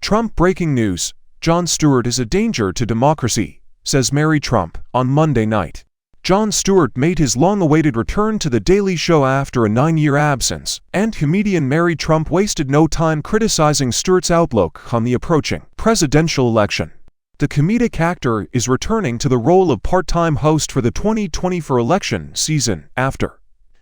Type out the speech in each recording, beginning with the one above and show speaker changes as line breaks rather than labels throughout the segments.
Trump breaking news: Jon Stewart is a danger to democracy, says Mary Trump, on Monday night. Jon Stewart made his long-awaited return to The Daily Show after a 9-year absence, and comedian Mary Trump wasted no time criticizing Stewart's outlook on the approaching presidential election. The comedic actor is returning to the role of part-time host for the 2024 election season after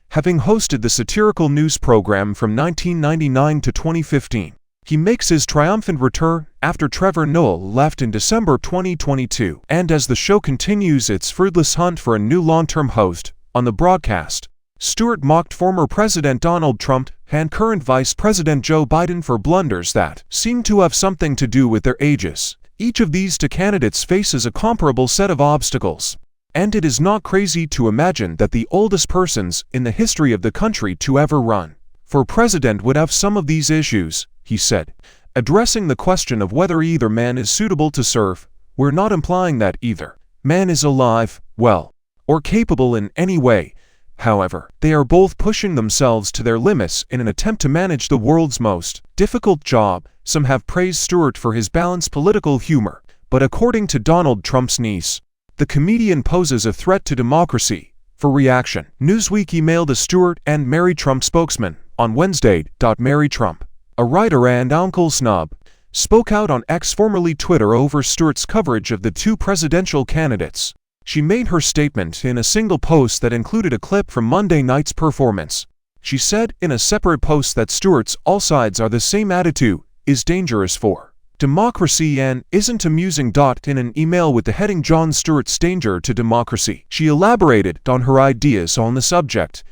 having hosted the satirical news program from 1999 to 2015. He makes his triumphant return after Trevor Noah left in December 2022, and as the show continues its fruitless hunt for a new long-term host on the broadcast. Stewart mocked former President Donald Trump and current Vice President Joe Biden for blunders that seem to have something to do with their ages. Each of these two candidates faces a comparable set of obstacles, and it is not crazy to imagine that the oldest persons in the history of the country to ever run for president would have some of these issues, he said, addressing the question of whether either man is suitable to serve. We're not implying that either man is alive, well, or capable in any way. However, they are both pushing themselves to their limits in an attempt to manage the world's most difficult job. Some have praised Stewart for his balanced political humor, but according to Donald Trump's niece, the comedian poses a threat to democracy. For reaction, Newsweek emailed a Stewart and Mary Trump spokesman on Wednesday. Mary Trump, a writer and uncle snub, spoke out on X, formerly Twitter, over Stewart's coverage of the two presidential candidates. She made her statement in a single post that included a clip from Monday night's performance. She said in a separate post that Stewart's "all sides are the same" attitude is dangerous for democracy and isn't amusing. In an email with the heading "Jon Stewart's Danger to Democracy," she elaborated on her ideas on the subject.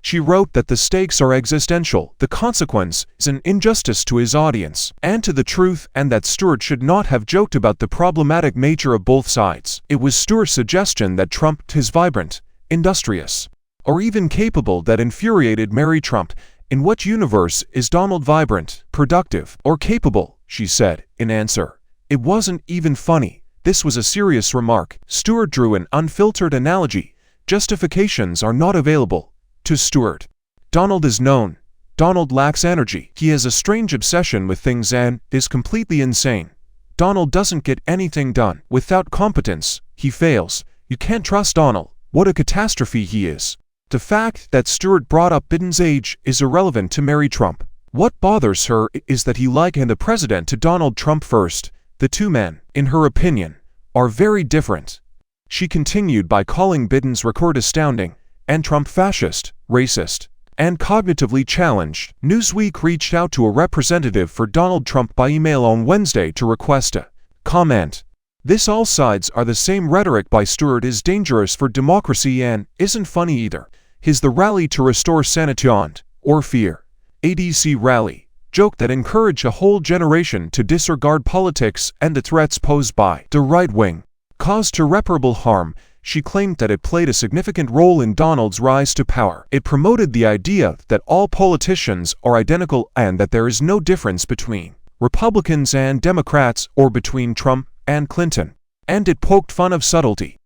She wrote that the stakes are existential, the consequence is an injustice to his audience and to the truth, and that Stewart should not have joked about the problematic nature of both sides. It was Stewart's suggestion that Trump is vibrant, industrious, or even capable that infuriated Mary Trump. In what universe is Donald vibrant, productive, or capable? She said, in answer. It wasn't even funny. This was a serious remark. Stewart drew an unfiltered analogy. Justifications are not available to Stewart. Donald is known. Donald lacks energy. He has a strange obsession with things and is completely insane. Donald doesn't get anything done. Without competence, he fails. You can't trust Donald. What a catastrophe he is. The fact that Stewart brought up Biden's age is irrelevant to Mary Trump. What bothers her is that he likened the president to Donald Trump first. The two men, in her opinion, are very different. She continued by calling Biden's record astounding, and Trump fascist, racist, and cognitively challenged. Newsweek reached out to a representative for Donald Trump by email on Wednesday to request a comment. This "all sides are the same" rhetoric by Stewart is dangerous for democracy and isn't funny either. His "The Rally to Restore Sanity or Fear" ADC rally joke that encouraged a whole generation to disregard politics and the threats posed by the right wing caused irreparable harm. She claimed that it played a significant role in Donald's rise to power. It promoted the idea that all politicians are identical and that there is no difference between Republicans and Democrats or between Trump and Clinton. And it poked fun of subtlety.